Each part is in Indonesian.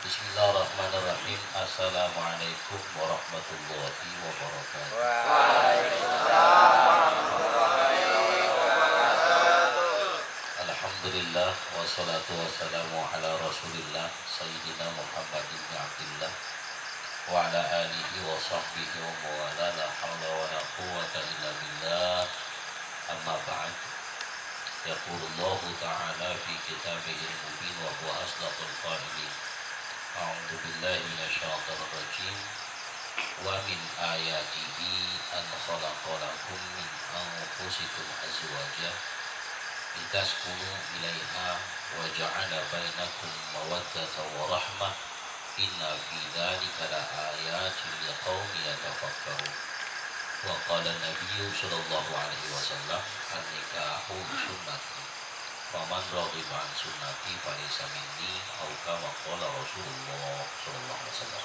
Bismillahirrahmanirrahim. Assalamualaikum warahmatullahi wabarakatuh. Waalaikumsalam warahmatullahi wabarakatuh. Alhamdulillah wassalatu wassalamu ala Rasulillah Sayyidina Muhammad bin Abdullah wa ala alihi wa sahbihi wa mawala la hawla wa la quwwata illa billah. Amma ba'd. Yaqulullahu ta'ala fi kitabihil mubin wa huwa asdaqul qailin. A'udzu billahi minasyaitonir rajim. Wa min ayatihi an khalaqa lakum min anfusikum azwajan litaskunu ilaiha wa ja'ala bainakum mawaddatan wa rahmah. Inna fi dzalika laayatin liqaumin yatafakkarun. Wa qala an-nabiyyu sallallahu alaihi wasallam an-nikahu sunnati faman raghiba an sunnati falaysa minni aw kama qala Rasulullah sallallahu alaihi wasallam.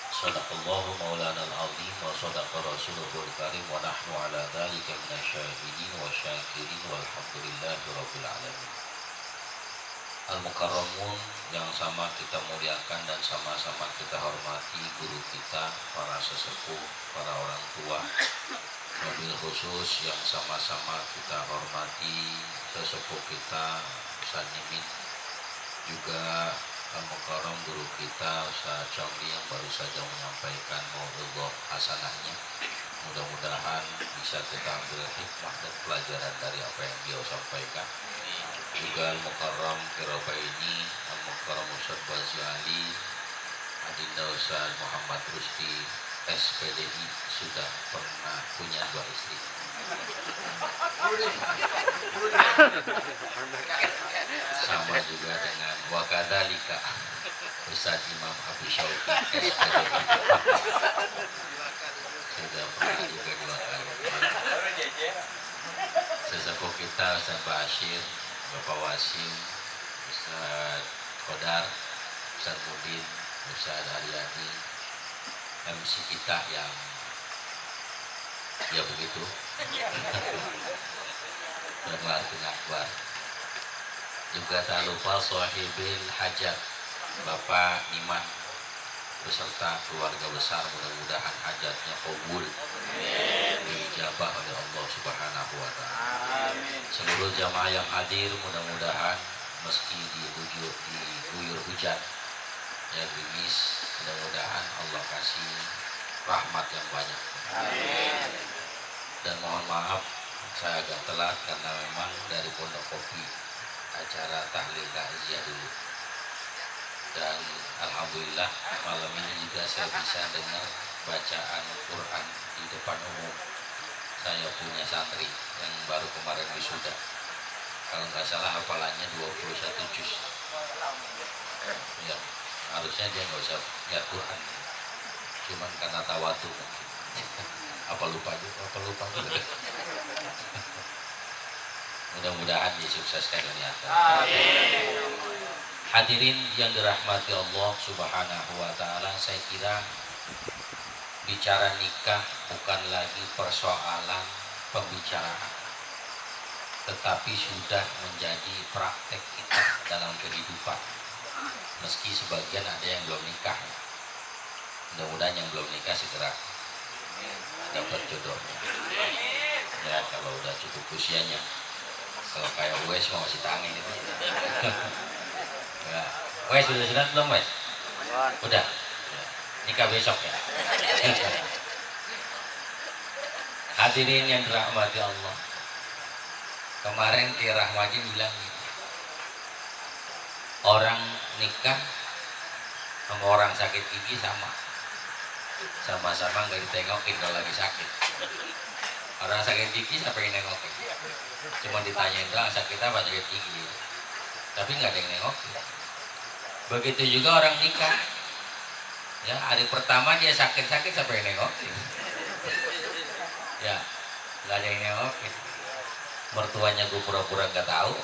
Sadaqallahu maulana al-azim wa sadaqa rasuluhul karim wa nahnu ala dzalika minasyahidin wa syakirin walhamdulillahi rabbil alamin. Al-Mukarramun yang sama kita muliakan dan sama-sama kita hormati guru kita, para sesepuh, para orang tua, mobil khusus yang sama-sama kita hormati sesepuh kita Ustaz Nimin, juga Al-Mukarram guru kita Ustaz Comli yang baru saja menyampaikan maudhu hasanahnya. Mudah-mudahan bisa kita ambil hikmah dan pelajaran dari apa yang beliau sampaikan. Juga Al-Mukarram Kirabaini, Al-Mukarram Ustaz Bazi Ali, Adinda Ustaz Muhammad Rusti SPDI sudah pernah punya 2 istri. Sama juga dengan Wakadalika Ustaz Imam Abi Syauqi SPDI sudah pernah juga 2 kali. Sesepuh kita Ustaz Bashir, Bapak Wasim, Ustaz Kodar, Ustaz Mudin, Ustaz Haryadi, MC kita yang ya begitu bermartin akbar. Juga tak lupa Sohibil Hajat Bapak Iman beserta keluarga besar, mudah-mudahan hajatnya qabul, dijabah oleh Allah Subhanahu wa Ta'ala. Seluruh jamaah yang hadir mudah-mudahan meski diguyur hujan ya gerimis, mudah-mudahan Allah kasih rahmat yang banyak. Amin. Dan mohon maaf saya agak telat karena memang dari Pondok Kopi acara tahlil takziah dulu. Dan alhamdulillah malam ini juga saya bisa dengar bacaan Quran di depan umum. Saya punya santri yang baru kemarin wisuda. Kalau nggak salah hafalannya 21 juz. Ya, harusnya dia nggak usah lihat Quran. Cuman karena tawadu. Apa lupa juga. Mudah-mudahan disukseskan dunia akhirat. Hadirin yang dirahmati Allah Subhanahu wa Ta'ala, saya kira bicara nikah bukan lagi persoalan pembicaraan, tetapi sudah menjadi praktek kita dalam kehidupan. Meski sebagian ada yang belum nikah, mudah-mudahan yang belum nikah segera dapat jodohnya. Ya kalau udah cukup usianya, kalau kayak Wes masih tangin itu. Ya. Wes sudah sunat belum Wes? Udah. Ya. Nikah besok ya. Hadirin yang dirahmati Allah. Kemarin Ki Rahmaji bilang gitu. Orang nikah sama orang sakit gigi sama-sama nggak ditengokin kalau lagi sakit. Orang sakit gigi siapa yang nengokin? Cuma ditanyain doang sakit apa, sakit gigi, tapi nggak ada yang nengokin. Begitu juga orang nikah, ya hari pertama dia sakit-sakit siapa yang nengokin? Ya nggak ada yang nengokin. Mertuanya gue pura-pura nggak tahu.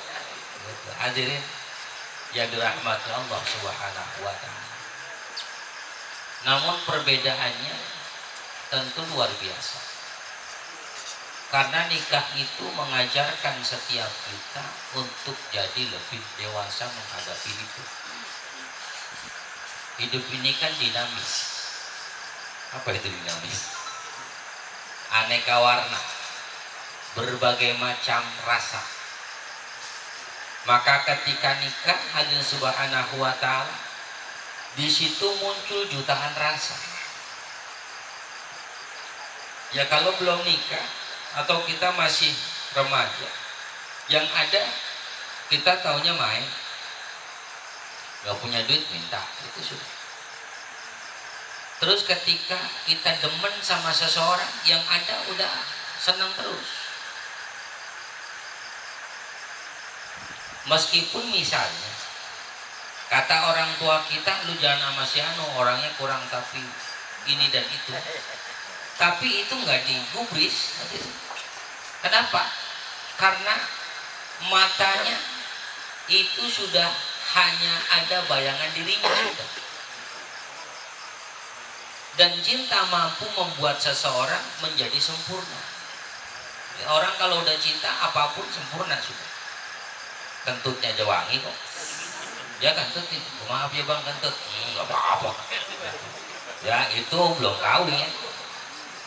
Hadirin yang dirahmati Allah Subhanahu wa Ta'ala. Namun perbedaannya tentu luar biasa. Karena nikah itu mengajarkan setiap kita untuk jadi lebih dewasa menghadapi hidup. Hidup ini kan dinamis. Apa itu dinamis? Aneka warna, berbagai macam rasa. Maka ketika nikah, hadirin subhanahu wa ta'ala, di situ muncul jutaan rasa. Ya kalau belum nikah atau kita masih remaja, yang ada kita taunya main, gak punya duit minta, itu sudah. Terus ketika kita demen sama seseorang, yang ada udah senang terus. Meskipun misalnya kata orang tua kita, lu jangan sama si Anu, orangnya kurang tapi ini dan itu. Tapi itu nggak digubris. Kenapa? Karena matanya itu sudah hanya ada bayangan dirinya sudah. Dan cinta mampu membuat seseorang menjadi sempurna. Orang kalau udah cinta apapun sempurna sudah. Kentutnya aja wangi kok. Ya kentut nih, maaf ya bang kentut. Nggak apa-apa. Ya itu belum kawin.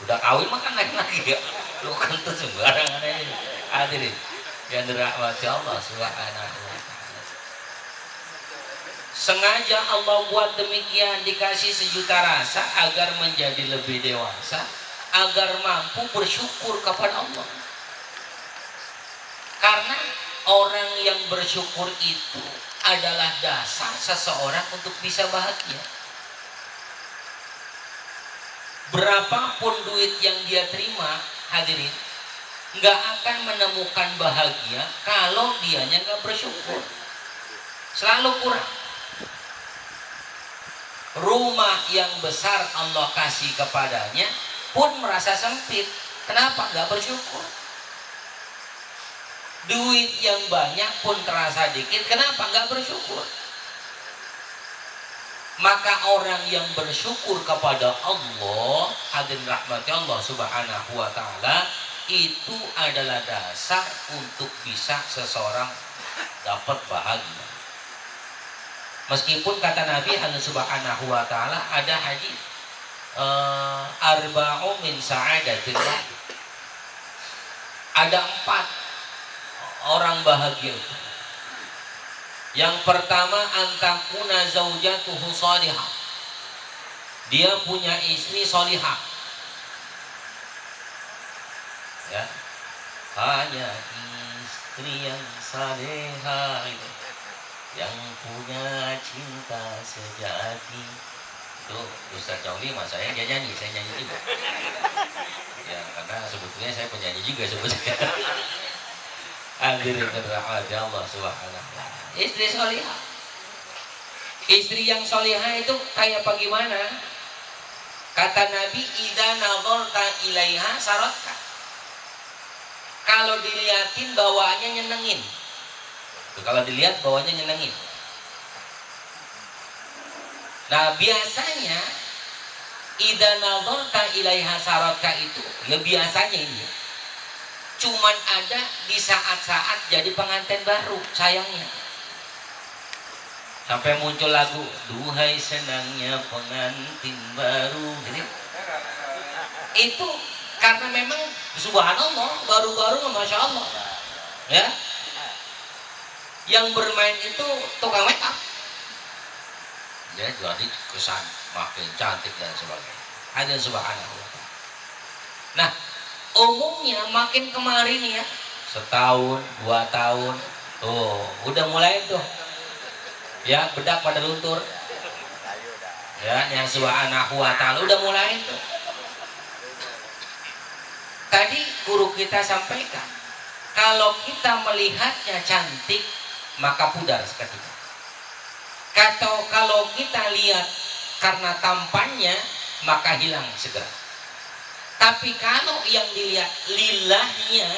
Udah kawin mah kan naik lagi ya. Lu kentut sembarangan aja. Hadirin yang dirahmati Allah subhanahu wa ta'ala. Sengaja Allah buat demikian, dikasih sejuta rasa agar menjadi lebih dewasa, agar mampu bersyukur kepada Allah. Karena orang yang bersyukur itu adalah dasar seseorang untuk bisa bahagia. Berapapun duit yang dia terima, hadirin, nggak akan menemukan bahagia kalau dianya nggak bersyukur. Selalu kurang. Rumah yang besar Allah kasih kepadanya pun merasa sempit. Kenapa? Nggak bersyukur. Duit yang banyak pun terasa dikit. Kenapa? Nggak bersyukur. Maka orang yang bersyukur kepada Allah, hadirin rahmati Allah subhanahu wa ta'ala, itu adalah dasar untuk bisa seseorang dapat bahagia. Meskipun kata Nabi subhanahu wa ta'ala, ada hadis arba'u min sa'adatil, ada 4 orang bahagia. Yang pertama, antakuna zaujatuhu salihah, dia punya istri salihah. Ya, hanya istri yang salihah yang punya cinta sejati. Itu Ustaz Cauli mas saya dia nyanyi, saya nyanyi juga. Ya karena sebetulnya saya penyanyi juga sebetulnya. Hadirin rahmati Allah subhanahu. Istri solihah. Istri yang solihah itu kayak bagaimana? Kata Nabi, idza nazarta ilaiha saratka. Kalau dilihatin bawaannya nyenengin. Kalau dilihat bawahnya nyenengin. Nah biasanya idza nazarta ilaiha saratka itu, ya biasanya ini cuman ada di saat-saat jadi pengantin baru, sayangnya. Sampai muncul lagu duhai senangnya pengantin baru. Jadi itu karena memang subhanallah baru-baru masya Allah ya. Yang bermain itu tukang make up, dia jadi kesan makin cantik dan sebagainya. Ada subhanallah. Nah umumnya makin kemarin ya, setahun 2 tahun tuh udah mulai tuh ya bedak pada luntur ya, yang subhanahu wa ta'ala udah mulai tuh. Tadi guru kita sampaikan, kalau kita melihatnya cantik maka pudar seketika. Kalau kita lihat karena tampannya maka hilang segera. Tapi kalau yang dilihat lillahnya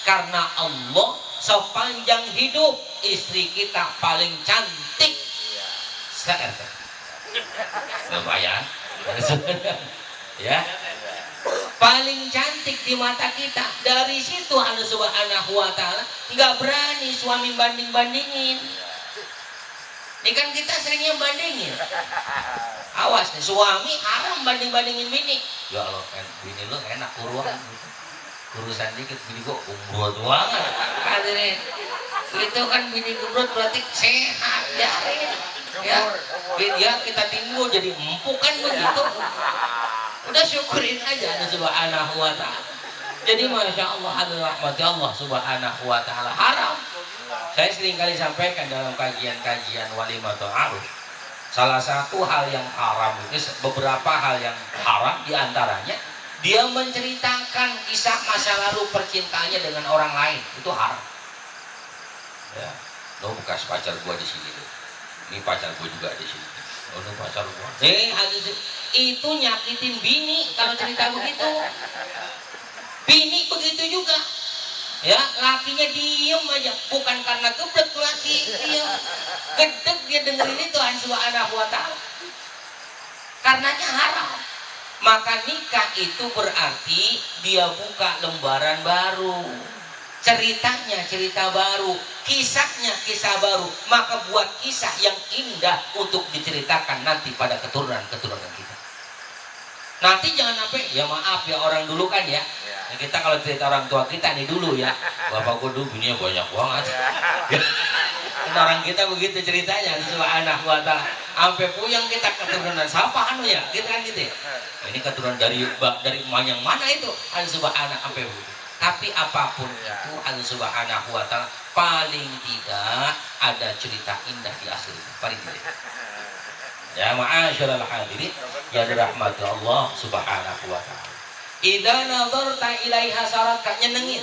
karena Allah, sepanjang hidup istri kita paling cantik se-RT. Lumayan. Ya. Paling cantik di mata kita. Dari situ Allah Subhanahu wa ta'ala nggak berani suami banding-bandingin. Ini kan kita seringnya bandingin. Awas nih, suami haram banding-bandingin bini. Ya Allah, bini lu enak kuruan gitu. Kurusan dikit, bini gua umrot banget. Hadirin, itu kan bini gembrot berarti sehat, jarin. Ya, kita timbul jadi empuk kan begitu. Udah syukurin aja ada subhanahu wa ta'ala. Jadi Masya Allah, ada rahmati Allah subhanahu wa ta'ala. Haram. Saya sering kali sampaikan dalam kajian-kajian walimatul arus. Salah satu hal yang haram itu, beberapa hal yang haram diantaranya, dia menceritakan kisah masa lalu percintaannya dengan orang lain. Itu haram. Ya, lo bekas pacar gua di sini tuh. Ini pacar gua juga di sini. Oh, ini pacar gua. Itu nyakitin bini kalau cerita begitu. Bini begitu juga. Ya, lakinya diem aja, bukan karena geblek tuh laki, diem. Gedeg dia dengerin itu subhanahu wa ta'ala. Karenanya haram. Maka nikah itu berarti dia buka lembaran baru. Ceritanya cerita baru, kisahnya kisah baru. Maka buat kisah yang indah untuk diceritakan nanti pada keturunan-keturunan kita. Nanti jangan sampai, ya maaf ya orang dulu kan ya. Nah, kita kalau cerita orang tua kita nih dulu ya, bapak gue dulu bininya banyak banget. Orang kita begitu ceritanya, subhanahu wa ta'ala. Sampai puyeng kita keturunan siapa anu ya, kita kan gitu ya. Nah, ini keturunan dari emak yang mana itu? Subhanahu sampai begitu. Tapi apapun itu, subhanahu wa ta'ala, paling tidak ada cerita indah di akhirnya, paling tidak. Ya ma'asyiral hadirin ya dirahmati Allah subhanahu wa ta'ala. Idza nadarta ilaiha saraka, nyenengin.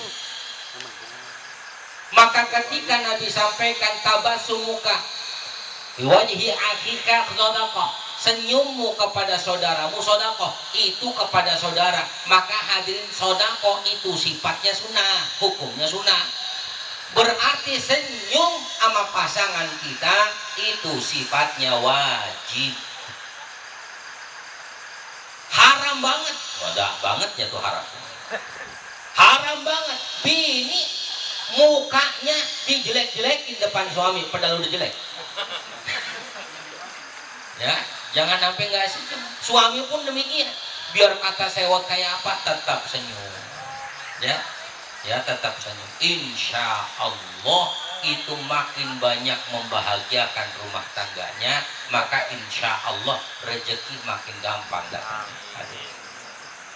Maka ketika Nabi sampaikan tabassumuka fi wajhi akhika shadaqah, senyummu kepada saudaramu sedekah, itu kepada saudara. Maka hadirin, sedekah itu sifatnya sunnah, hukumnya sunnah. Berarti senyum sama pasangan kita itu sifatnya wajib. Haram banget, wadah bangetnya tuh haram. Haram banget, bini mukanya dijelek-jelekin depan suami, padahal udah jelek. Ya, jangan sampai nggak senyum. Suami pun demikian. Biar kata sewot kayak apa, tetap senyum. Ya tetap senyum. Insya Allah itu makin banyak membahagiakan rumah tangganya, maka insya Allah rezeki makin gampang datang.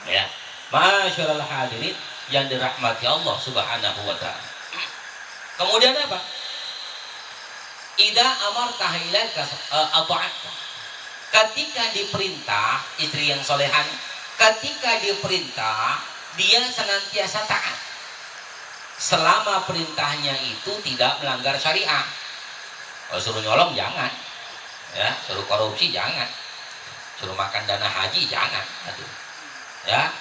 Ya, masyaallah hadirin yang dirahmati Allah subhanahu wa ta'ala. Kemudian apa? Idza amartah ilaika ata'atka. Ketika diperintah istri yang solehan, ketika diperintah dia senantiasa taat. Selama perintahnya itu tidak melanggar syariah. Kalau suruh nyolong jangan, ya, suruh korupsi jangan, suruh makan dana haji jangan. Aduh. Ya,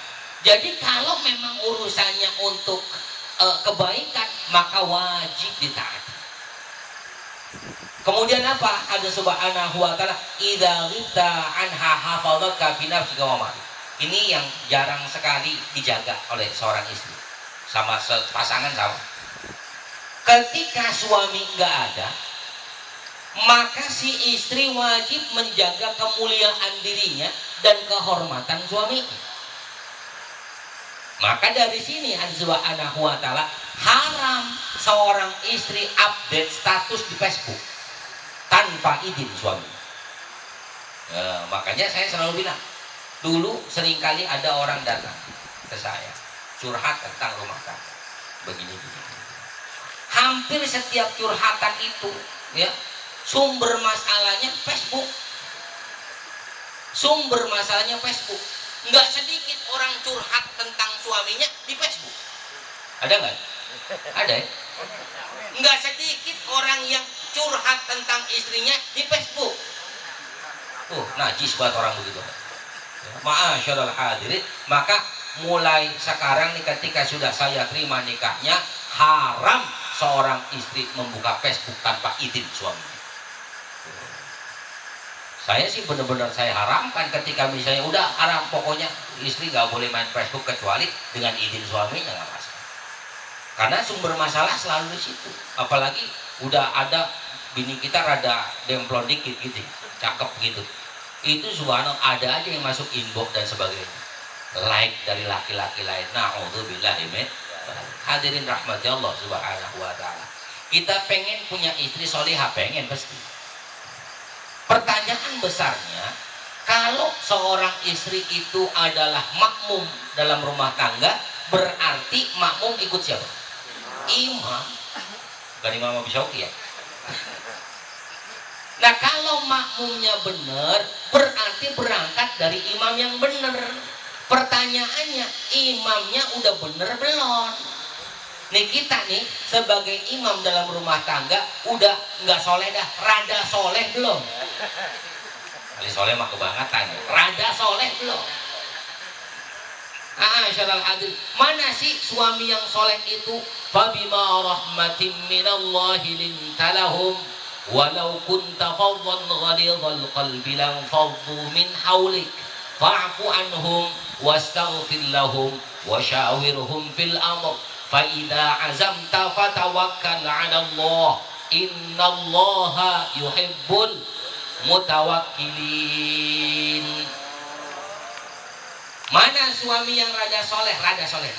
jadi kalau memang urusannya untuk kebaikan, maka wajib ditaati. Kemudian apa? Ada subhanahu wa ta'ala, idza ghibta anha hafadhatka fi nafsika wa mali. Ini yang jarang sekali dijaga oleh seorang istri. Sama pasangan sama. Ketika suami nggak ada, maka si istri wajib menjaga kemuliaan dirinya dan kehormatan suaminya. Maka dari sini subhanahu wa ta'ala, haram seorang istri update status di Facebook tanpa izin suami. Makanya saya selalu bilang, dulu seringkali ada orang datang ke saya curhat tentang rumah tangga begini. Hampir setiap curhatan itu, ya, sumber masalahnya Facebook. Sumber masalahnya Facebook. Nggak sedikit orang curhat tentang suaminya di Facebook. Ada nggak? Ada ya? Nggak sedikit orang yang curhat tentang istrinya di Facebook. Najis buat orang begitu. Ma'asyiral hadirin, maka mulai sekarang nih, ketika sudah saya terima nikahnya, haram seorang istri membuka Facebook tanpa izin suami. Saya sih benar-benar saya haramkan. Ketika misalnya udah haram, pokoknya istri nggak boleh main Facebook kecuali dengan izin suaminya, nggak masalah. Karena sumber masalah selalu di situ. Apalagi udah ada bini kita rada demplon dikit gitu, cakep gitu. Itu subhanallah ada aja yang masuk inbox dan sebagainya. Like dari laki-laki lain. Na'udzubillah min. Hadirin rahmati Allah subhanahu wa ta'ala. Kita pengen punya istri solihah, pengen pasti. Pertanyaan besarnya, kalau seorang istri itu adalah makmum dalam rumah tangga, berarti makmum ikut siapa? Imam. Bukan Imam Abi Syauqi ya. Nah kalau makmumnya benar, berarti berangkat dari imam yang benar. Pertanyaannya, imamnya udah benar belum? Nih kita nih sebagai imam dalam rumah tangga udah nggak soleh dah, rada soleh belum? Kali soleh mah kebangetan ya. Rada soleh belum? Syarul hadir, mana sih suami yang soleh itu? Fabima rahmatin minallahi lintalahum walau kunta faddan ghalidhal qalbi lan faddu min hawlik fa'fu anhum wastaghfir lahum washawirhum fil amr fa idza azamta fatawakkal 'ala Allah innallaha yuhibbul mutawakkilin. Mana suami yang rada soleh? Rada soleh.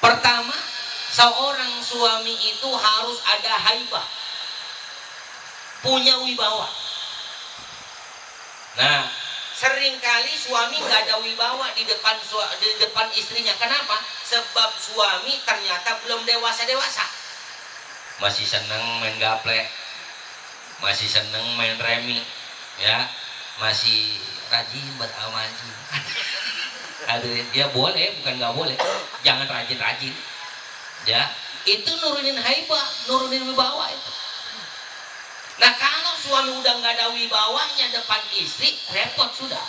Pertama, seorang suami itu harus ada haibah, punya wibawa. Nah, seringkali suami nggak ada wibawa di depan istrinya. Kenapa? Sebab suami ternyata belum dewasa. Masih seneng main gaplek, masih seneng main remi, ya, masih rajin beramanji. Hadirin, ya boleh, bukan nggak boleh. Jangan rajin-rajin. Ya, itu nurunin haibah, nurunin wibawa itu. Nah kalau suami udah nggak ada wibawanya depan istri, repot sudah.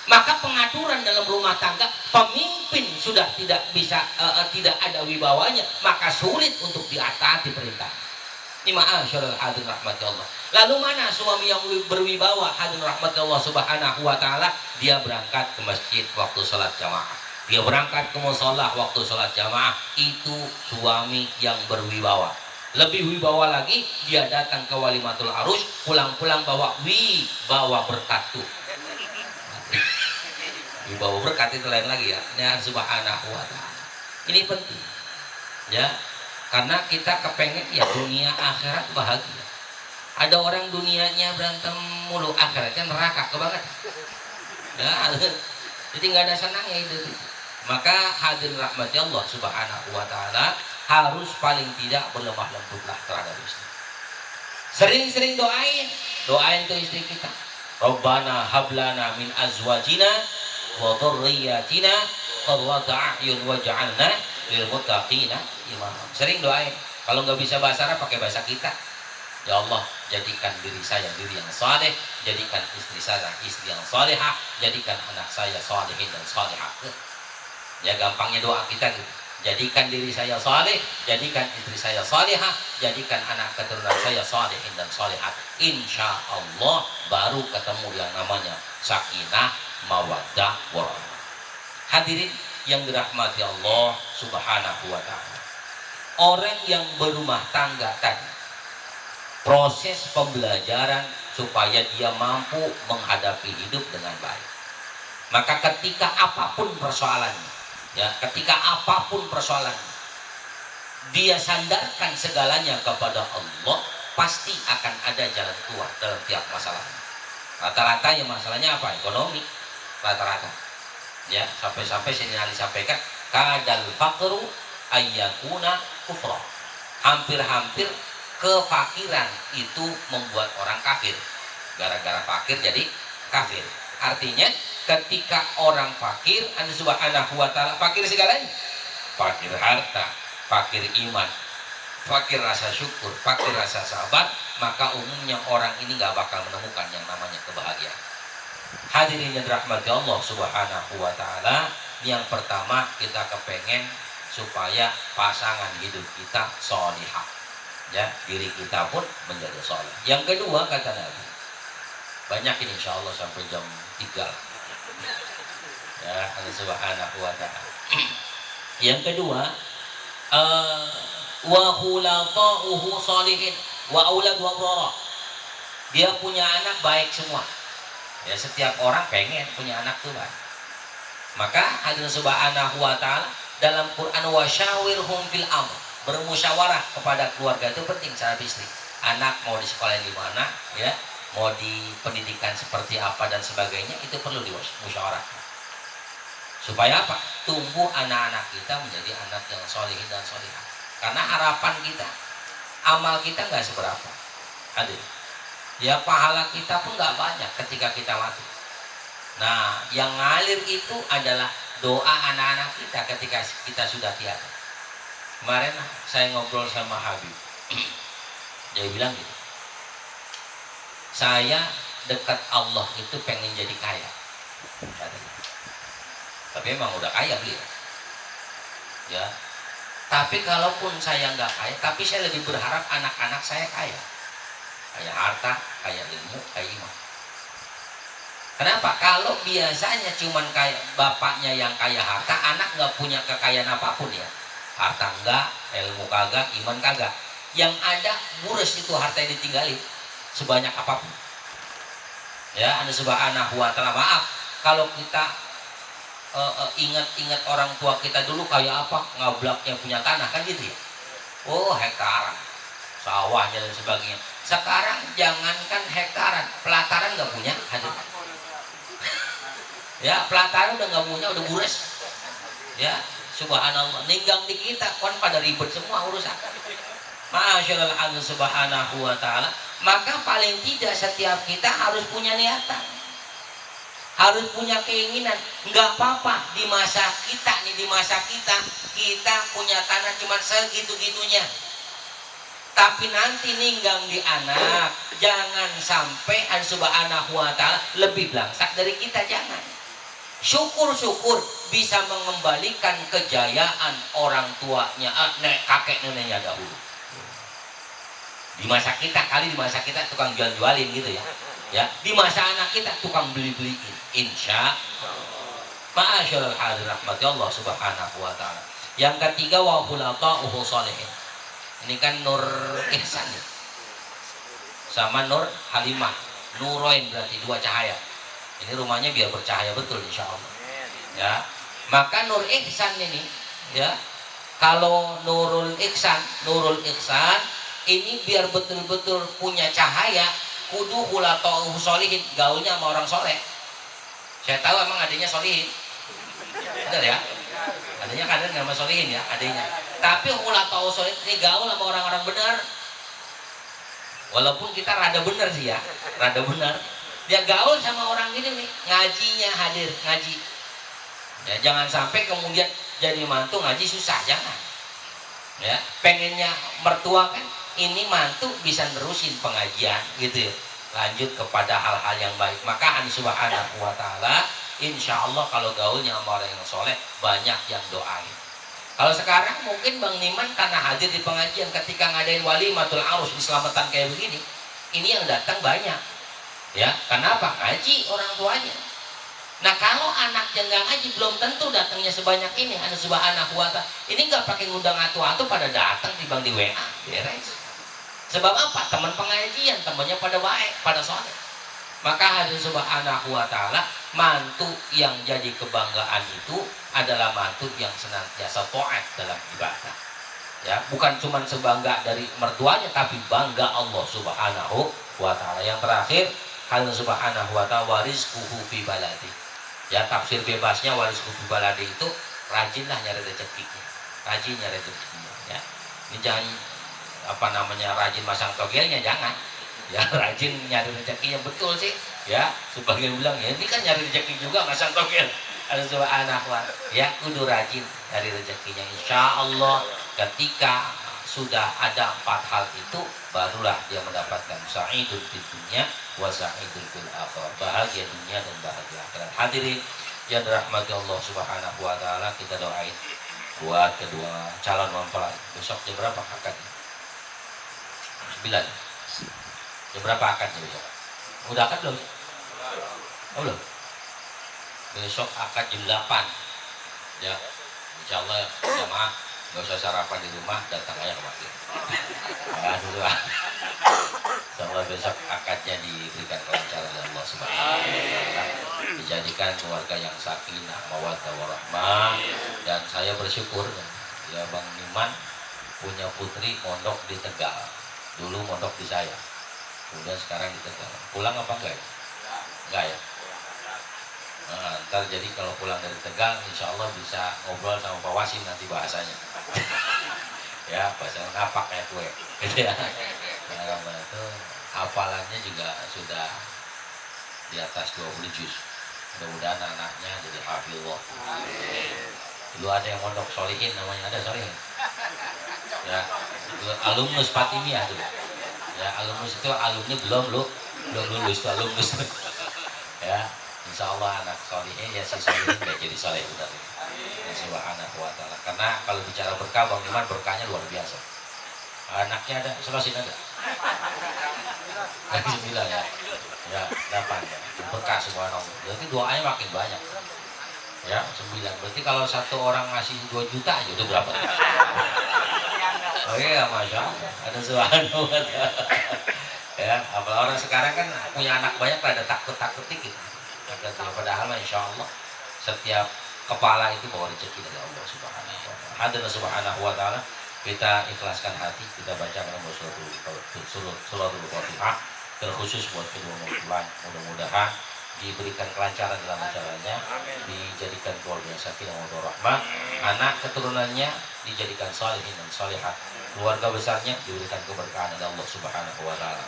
Maka pengaturan dalam rumah tangga, pemimpin sudah tidak bisa, tidak ada wibawanya, maka sulit untuk diataati perintah. Ini ma'asyarul hadirin rahmati Allah. Lalu mana suami yang berwibawa, hadirin rahmati Allah subhanahu wa ta'ala? Dia berangkat ke masjid waktu sholat jamaah, dia berangkat ke musola waktu sholat jamaah. Itu suami yang berwibawa. Lebih wibawa lagi, dia datang ke walimatul arus, pulang-pulang bawa berkat tuh. Wibawa berkat itu lain lagi ya. Ini subhanahu wa ta'ala. Ini penting ya. Karena kita kepengen ya dunia akhirat bahagia. Ada orang dunianya berantem mulu, akhiratnya neraka kebanget. Ya, jadi nggak ada senangnya itu. Maka hadirin rahmati Allah subhanahu wa ta'ala, harus paling tidak berlemah lembutlah terhadap istri. Sering-sering doain tuh istri kita. Rabbana hablana min azwajina wa dhurriyyatina qurrata a'yun waj'alna lil muttaqina imama. Sering doain. Kalau nggak bisa bahasa Arab, pakai bahasa kita. Ya Allah, jadikan diri saya diri yang saleh, jadikan istri saya istri yang salehah, jadikan anak saya salehin dan salehah. Ya gampangnya doa kita gitu. Jadikan diri saya saleh, jadikan istri saya salehah, jadikan anak keturunan saya salehin dan salehah. Insya Allah baru ketemu yang namanya sakinah, mawaddah, warahmah. Hadirin yang dirahmati Allah subhanahu wa ta'ala, orang yang berumah tangga tadi, proses pembelajaran supaya dia mampu menghadapi hidup dengan baik. Maka ketika apapun persoalannya, ya, ketika apapun persoalannya, dia sandarkan segalanya kepada Allah, pasti akan ada jalan keluar dalam tiap masalahnya. Rata-rata yang masalahnya apa? Ekonomi. Rata-rata. Ya, sampai-sampai sini disampaikan kadal faqru ayyakuna kufra. Hampir-hampir kefakiran itu membuat orang kafir. Gara-gara fakir jadi kafir. Artinya ketika orang fakir, Allah subhanahu wa ta'ala, fakir segalanya, fakir harta, fakir iman, fakir rasa syukur, fakir rasa sabar, maka umumnya orang ini gak bakal menemukan yang namanya kebahagiaan. Hadirin yang dirahmati Allah subhanahu wa ta'ala, yang pertama kita kepengen supaya pasangan hidup kita sholihah, ya, diri kita pun menjadi sholih. Yang kedua kata Nabi, banyak ini insya Allah sampai jam 3 ya, Allah subhanahu wa ta'ala. Yang kedua, wa khulafa'uhu sholihin wa auladu abrara. Dia punya anak baik semua. Ya, setiap orang pengen punya anak tuh baik. Maka Allah Subhanahu wa taala dalam Quran wasyawirhum fil amr, bermusyawarah kepada keluarga itu penting secara istri. Anak mau di sekolah di mana, ya, mau di pendidikan seperti apa dan sebagainya, itu perlu dimusyawarahkan. Supaya apa? Tumbuh anak-anak kita menjadi anak yang solihin dan solihah. Karena harapan kita, amal kita nggak seberapa. Hadir. Ya, pahala kita pun nggak banyak ketika kita mati. Nah, yang ngalir itu adalah doa anak-anak kita ketika kita sudah tiada. Kemarin saya ngobrol sama Habib. Dia bilang gitu, saya dekat Allah itu pengen jadi kaya. Tapi emang udah kaya beliau. Ya. Tapi kalaupun saya nggak kaya, tapi saya lebih berharap anak-anak saya kaya. Kaya harta, kaya ilmu, kaya iman. Kenapa? Kalau biasanya cuman kayak bapaknya yang kaya harta, anak nggak punya kekayaan apapun ya. Harta enggak, ilmu kagak, iman kagak. Yang ada buras itu harta yang ditinggalin sebanyak apapun. Ya, Allah Subhanahu wa taala, maaf kalau kita ingat-ingat orang tua kita dulu kayak apa, ngablaknya punya tanah kan gitu ya. Oh, hektaran, sawahnya dan sebagainya. Sekarang jangankan hektaran, pelataran nggak punya, hadir. Ya, pelataran udah nggak punya, udah buras. Ya, subhanallah, ninggang di kita kan pada ribet semua urusan. Masyaallah Allah Subhanahu wa taala. Maka paling tidak setiap kita harus punya niatan, harus punya keinginan. Nggak apa-apa di masa kita nih, di masa kita punya tanah cuma segitu-gitunya. Tapi nanti ninggang di anak, jangan sampai Allah Subhanahu wa taala lebih belangsak dari kita, jangan. Syukur-syukur bisa mengembalikan kejayaan orang tuanya, kakek neneknya dahulu. Di masa kita di masa kita tukang jual-jualin gitu ya. Ya, di masa anak kita tukang beli-beliin. Insya Ma'asyarul hadir rahmati Allah Subhanahu wa taala. Yang ketiga wa khulafa'uhu sholihin. Ini kan Nur Ihsan ya. Sama Nur Halimah. Nuroin berarti dua cahaya. Ini rumahnya biar bercahaya betul insya Allah. Ya, maka Nur Ihsan ini, ya, kalau Nurul Ihsan ini biar betul-betul punya cahaya, kudu khulafa'uhu sholihin, gaulnya sama orang soleh. Saya tahu emang adanya solihin, benar ya? Adanya kadang nama solihin ya, adanya. Tapi khulafa'uhu sholihin ini gaul sama orang-orang benar. Walaupun kita rada benar sih ya, rada benar. Dia gaul sama orang ini nih, ngajinya hadir, ngaji. Ya, jangan sampai kemudian jadi mantu ngaji susah, jangan. Ya, pengennya mertua kan ini mantu bisa nerusin pengajian gitu ya. Lanjut kepada hal-hal yang baik. Maka Allah Subhanahu wa taala insya Allah kalau gaulnya sama orang yang soleh banyak yang doain. Kalau sekarang mungkin Bang Niman karena hadir di pengajian ketika ngadain walimatul arus di selamatan kayak begini, ini yang datang banyak. Ya, kenapa? Ngaji orang tuanya. Nah, kalau anaknya nggak ngaji belum tentu datangnya sebanyak ini. Allah Subhanahu wa taala ini nggak pakai ngundang atu-atu pada datang dibang di WA, beres. Sebab apa? Teman pengajian, temannya pada baik, pada soleh. Maka Allah Subhanahu wa taala, mantu yang jadi kebanggaan itu adalah mantu yang senantiasa taat dalam ibadah. Ya, bukan cuma sebangga dari mertuanya, tapi bangga Allah Subhanahu wa taala. Yang terakhir, Allah Subhanahu wa taala warizquhu fi baladi. Ya, tafsir bebasnya warizquhu fi baladi itu rajinlah nyari rezekinya. Rajin nyari rezekinya, ya. Ini jangan rajin masang togelnya, jangan. Ya, rajin nyari rezekinya betul sih. Ya, sebagian bilang ya ini kan nyari rezeki juga masang togel. Allah Subhanahu wa taala, ya kudu rajin nyari rezekinya. Insya Allah ketika sudah ada 4 hal itu barulah dia mendapatkan sa'idul fid dunya wa sa'idul fil akhirah, bahagia dunia dan bahagia akhirat. Hadirin yang dirahmati Allah Subhanahu wa taala, kita doain buat kedua calon mempelai. Besok jam berapa akadnya? 9. Jam berapa akadnya besok? Udah akad belum? Oh, belum. Besok akad jam 8. Ya, insyaallah jamaah nggak usah sarapan di rumah, datang aja ke masjid. Ya dulu ah. Insyaallah besok akadnya diberikan kelancaran oleh Allah Subhanahu wa taala, dijadikan keluarga yang sakinah mawaddah warahmah. Dan saya bersyukur ya Bang Iman punya putri mondok di Tegal. Dulu mondok di saya, kemudian sekarang di Tegal. Pulang apa enggak ya? Enggak ya. Nah, ntar jadi kalau pulang dari Tegal insya Allah bisa ngobrol sama Pak Wasim nanti bahasanya. Ya bahasa ngapak kayak kue gitu ya. Nah, itu hafalannya juga sudah di atas 20 juz. Mudah-mudahan anaknya jadi hafizah. Dulu ada yang mondok Solihin, namanya ada Solihin ya, dulu alumnus Fatimiyah dulu ya. Alumnus itu alumni belum lulus itu alumnus ya. Insya Allah anak Solihin ya, si Solihin udah jadi soleh udah ya, subhanahu wa ta'ala. Karena kalau bicara berkah Bang Iman, berkahnya luar biasa. Anaknya ada, Solosin ada lagi 9 ya, ya 8 ya, berkah subhanallah. Berarti doanya makin banyak ya, 9. Berarti kalau satu orang ngasih 2 juta aja udah berapa? Oh iya, Masya Allah, ada subhanahu wa ta'ala ya. Apalagi orang sekarang kan punya anak banyak pada takut-takut dikit. Padahal Insya Allah setiap kepala itu bawa rezeki dari Allah Subhanahu wa ta'ala. Hadir Subhanahu wa ta'ala, kita ikhlaskan hati, kita bacakan suratul Fatihah terkhusus buat kedua mempelai. Mudah-mudahan diberikan kelancaran dalam acaranya, dijadikan keluarga yang sakinah mawaddah rahmah, anak keturunannya dijadikan salihin dan salihat, keluarga besarnya diberikan keberkahan dari Allah Subhanahu wa ta'ala.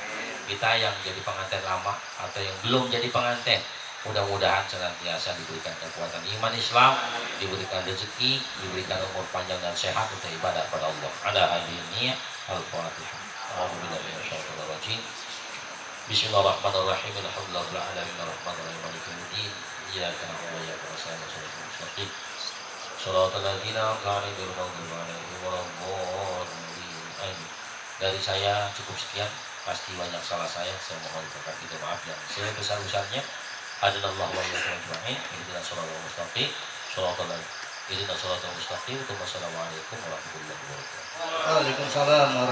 Kita yang jadi pengantin lama atau yang belum jadi pengantin, mudah-mudahan senantiasa diberikan kekuatan iman Islam, diberikan rezeki, diberikan umur panjang dan sehat untuk ibadah pada Allah. Ada hadiniya al-Fatihah. Alhamdulillah minasyaitonir rajim. Bismillahirrahmanirrahim. Alhamdulillahirabbil alamin arrahmanirrahim maliki yaumiddin. Iyyaka na'budu wa iyyaka nasta'in ihdinas siratal mustaqim. Shiratal ladzina an'amta 'alaihim ghairil maghdubi 'alaihim waladdallin. Dari saya cukup sekian, pasti banyak salah saya mohon berkati dan maaf yang sebesar-besarnya. Hadallahu wa iyyakum ajma'in. Ihdinas siratal mustaqim. Ihdinas siratal mustaqim. Wassalamualaikum warahmatullahi wabarakatuh. Waalaikumsalam warahmatullahi wabarakatuh.